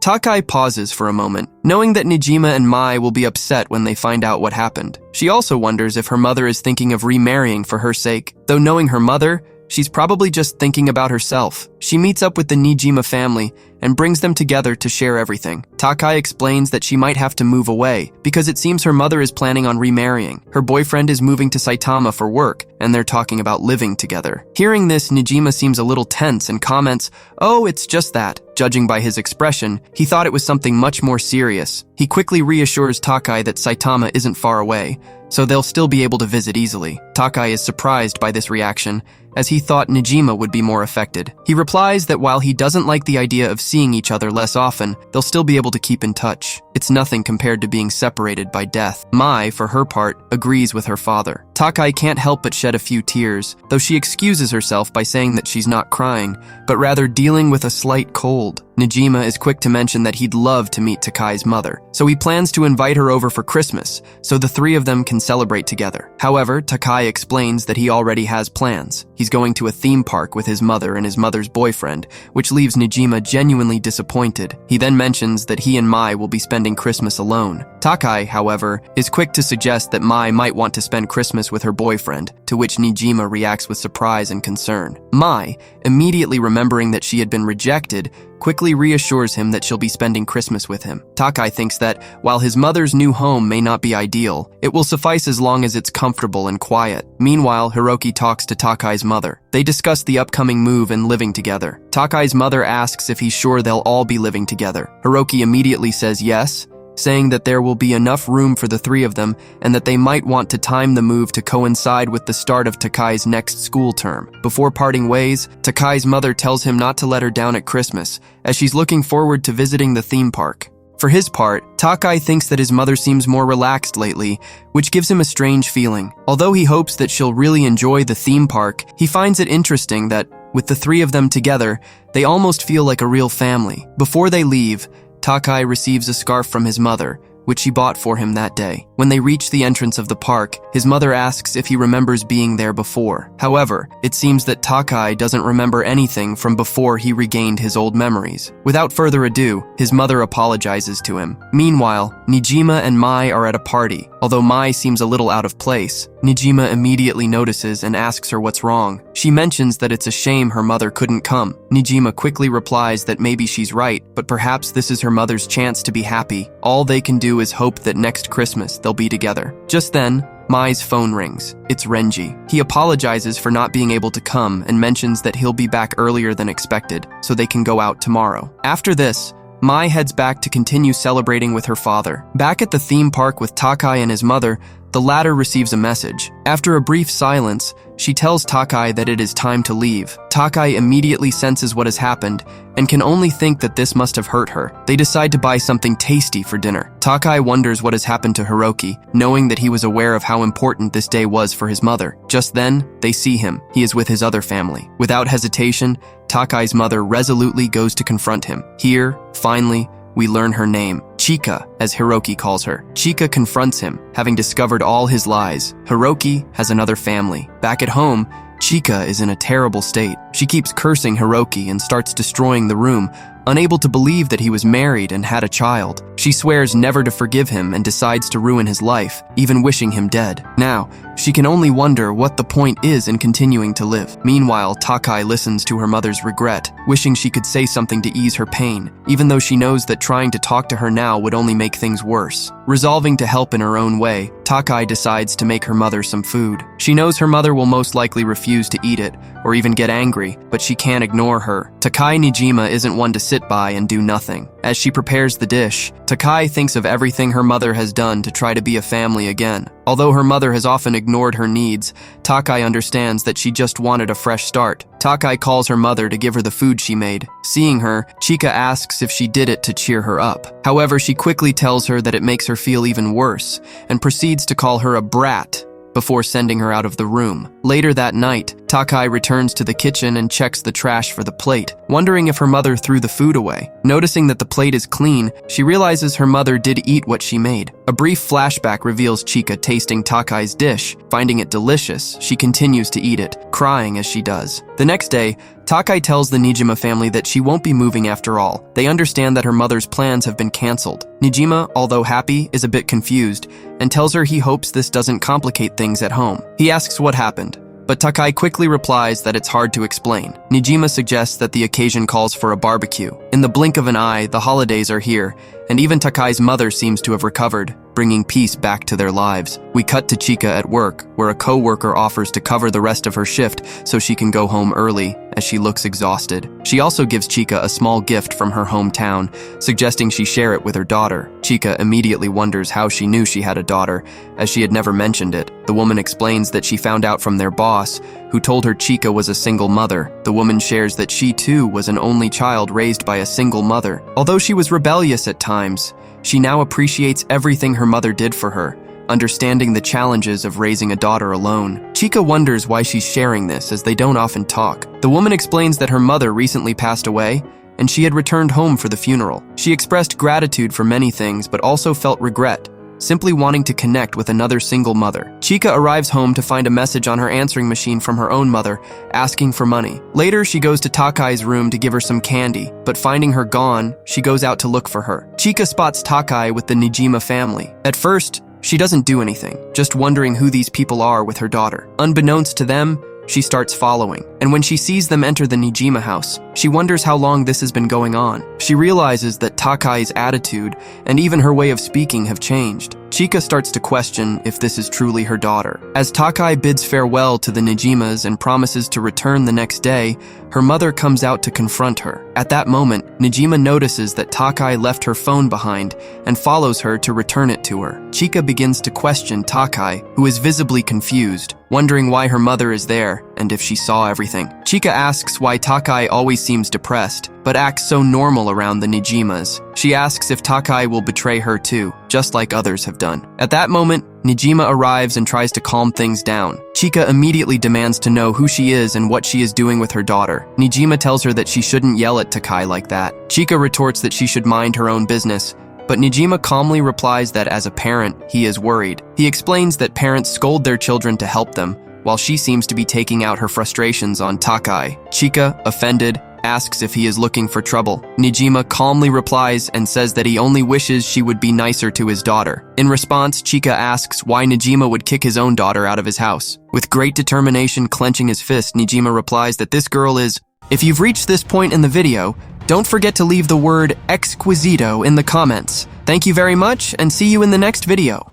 Takai pauses for a moment, knowing that Nijima and Mai will be upset when they find out what happened. She also wonders if her mother is thinking of remarrying for her sake, though knowing her mother, she's probably just thinking about herself. She meets up with the Nijima family and brings them together to share everything. Takai explains that she might have to move away because it seems her mother is planning on remarrying. Her boyfriend is moving to Saitama for work, and they're talking about living together. Hearing this, Nijima seems a little tense and comments, "Oh, it's just that." Judging by his expression, he thought it was something much more serious. He quickly reassures Takai that Saitama isn't far away, so they'll still be able to visit easily. Takai is surprised by this reaction, as he thought Nijima would be more affected. He replies that while he doesn't like the idea of seeing each other less often, they'll still be able to keep in touch. It's nothing compared to being separated by death. Mai, for her part, agrees with her father. Takai can't help but shed a few tears, though she excuses herself by saying that she's not crying, but rather dealing with a slight cold. Nijima is quick to mention that he'd love to meet Takai's mother, so he plans to invite her over for Christmas, so the three of them can celebrate together. However, Takai explains that he already has plans. He's going to a theme park with his mother and his mother's boyfriend, which leaves Nijima genuinely disappointed. He then mentions that he and Mai will be spending Christmas alone. Takai, however, is quick to suggest that Mai might want to spend Christmas with her boyfriend, to which Nijima reacts with surprise and concern. Mai, immediately remembering that she had been rejected, quickly reassures him that she'll be spending Christmas with him. Takai thinks that, while his mother's new home may not be ideal, it will suffice as long as it's comfortable and quiet. Meanwhile, Hiroki talks to Takai's mother. They discuss the upcoming move and living together. Takai's mother asks if he's sure they'll all be living together. Hiroki immediately says yes, saying that there will be enough room for the three of them and that they might want to time the move to coincide with the start of Takai's next school term. Before parting ways, Takai's mother tells him not to let her down at Christmas, as she's looking forward to visiting the theme park. For his part, Takai thinks that his mother seems more relaxed lately, which gives him a strange feeling. Although he hopes that she'll really enjoy the theme park, he finds it interesting that, with the three of them together, they almost feel like a real family. Before they leave, Takai receives a scarf from his mother, which she bought for him that day. When they reach the entrance of the park, his mother asks if he remembers being there before. However, it seems that Takai doesn't remember anything from before he regained his old memories. Without further ado, his mother apologizes to him. Meanwhile, Nijima and Mai are at a party. Although Mai seems a little out of place, Nijima immediately notices and asks her what's wrong. She mentions that it's a shame her mother couldn't come. Nijima quickly replies that maybe she's right, but perhaps this is her mother's chance to be happy. All they can do is hope that next Christmas they'll be together. Just then, Mai's phone rings. It's Renji. He apologizes for not being able to come and mentions that he'll be back earlier than expected, so they can go out tomorrow. After this, Mai heads back to continue celebrating with her father. Back at the theme park with Takai and his mother, the latter receives a message. After a brief silence, she tells Takai that it is time to leave. Takai immediately senses what has happened and can only think that this must have hurt her. They decide to buy something tasty for dinner. Takai wonders what has happened to Hiroki, knowing that he was aware of how important this day was for his mother. Just then, they see him. He is with his other family. Without hesitation, Takai's mother resolutely goes to confront him. Here, finally, we learn her name, Chika, as Hiroki calls her. Chika confronts him, having discovered all his lies. Hiroki has another family. Back at home, Chika is in a terrible state. She keeps cursing Hiroki and starts destroying the room, unable to believe that he was married and had a child. She swears never to forgive him and decides to ruin his life, even wishing him dead. Now, she can only wonder what the point is in continuing to live. Meanwhile, Takai listens to her mother's regret, wishing she could say something to ease her pain, even though she knows that trying to talk to her now would only make things worse. Resolving to help in her own way, Takai decides to make her mother some food. She knows her mother will most likely refuse to eat it, or even get angry, but she can't ignore her. Takai Nijima isn't one to sit by and do nothing. As she prepares the dish, Takai thinks of everything her mother has done to try to be a family again. Although her mother has often ignored her needs, Takai understands that she just wanted a fresh start. Takai calls her mother to give her the food she made. Seeing her, Chika asks if she did it to cheer her up. However, she quickly tells her that it makes her feel even worse, and proceeds to call her a brat before sending her out of the room. Later that night, Takai returns to the kitchen and checks the trash for the plate, wondering if her mother threw the food away. Noticing that the plate is clean, she realizes her mother did eat what she made. A brief flashback reveals Chika tasting Takai's dish. Finding it delicious, she continues to eat it, crying as she does. The next day, Takai tells the Nijima family that she won't be moving after all. They understand that her mother's plans have been cancelled. Nijima, although happy, is a bit confused and tells her he hopes this doesn't complicate things at home. He asks what happened, but Takai quickly replies that it's hard to explain. Nijima suggests that the occasion calls for a barbecue. In the blink of an eye, the holidays are here, and even Takai's mother seems to have recovered, bringing peace back to their lives. We cut to Chika at work, where a co-worker offers to cover the rest of her shift so she can go home early, as she looks exhausted. She also gives Chika a small gift from her hometown, suggesting she share it with her daughter. Chika immediately wonders how she knew she had a daughter, as she had never mentioned it. The woman explains that she found out from their boss, who told her Chika was a single mother. The woman shares that she too was an only child raised by a single mother. Although she was rebellious at times, she now appreciates everything her mother did for her, understanding the challenges of raising a daughter alone. Chika wonders why she's sharing this, as they don't often talk. The woman explains that her mother recently passed away, and she had returned home for the funeral. She expressed gratitude for many things, but also felt regret, simply wanting to connect with another single mother. Chika arrives home to find a message on her answering machine from her own mother, asking for money. Later, she goes to Takai's room to give her some candy, but finding her gone, she goes out to look for her. Chika spots Takai with the Nijima family. At first, she doesn't do anything, just wondering who these people are with her daughter. Unbeknownst to them, she starts following, and when she sees them enter the Nijima house, she wonders how long this has been going on. She realizes that Takai's attitude and even her way of speaking have changed. Chika starts to question if this is truly her daughter. As Takai bids farewell to the Nijimas and promises to return the next day, her mother comes out to confront her. At that moment, Nijima notices that Takai left her phone behind and follows her to return it to her. Chika begins to question Takai, who is visibly confused, wondering why her mother is there and if she saw everything. Chika asks why Takai always seems depressed, but acts so normal around the Nijimas. She asks if Takai will betray her too, just like others have done. At that moment, Nijima arrives and tries to calm things down. Chika immediately demands to know who she is and what she is doing with her daughter. Nijima tells her that she shouldn't yell at Takai like that. Chika retorts that she should mind her own business, but Nijima calmly replies that as a parent, he is worried. He explains that parents scold their children to help them, while she seems to be taking out her frustrations on Takai. Chika, offended, asks if he is looking for trouble. Nijima calmly replies and says that he only wishes she would be nicer to his daughter. In response, Chika asks why Nijima would kick his own daughter out of his house. With great determination clenching his fist, Nijima replies that this girl is... If you've reached this point in the video, don't forget to leave the word exquisito in the comments. Thank you very much, and see you in the next video.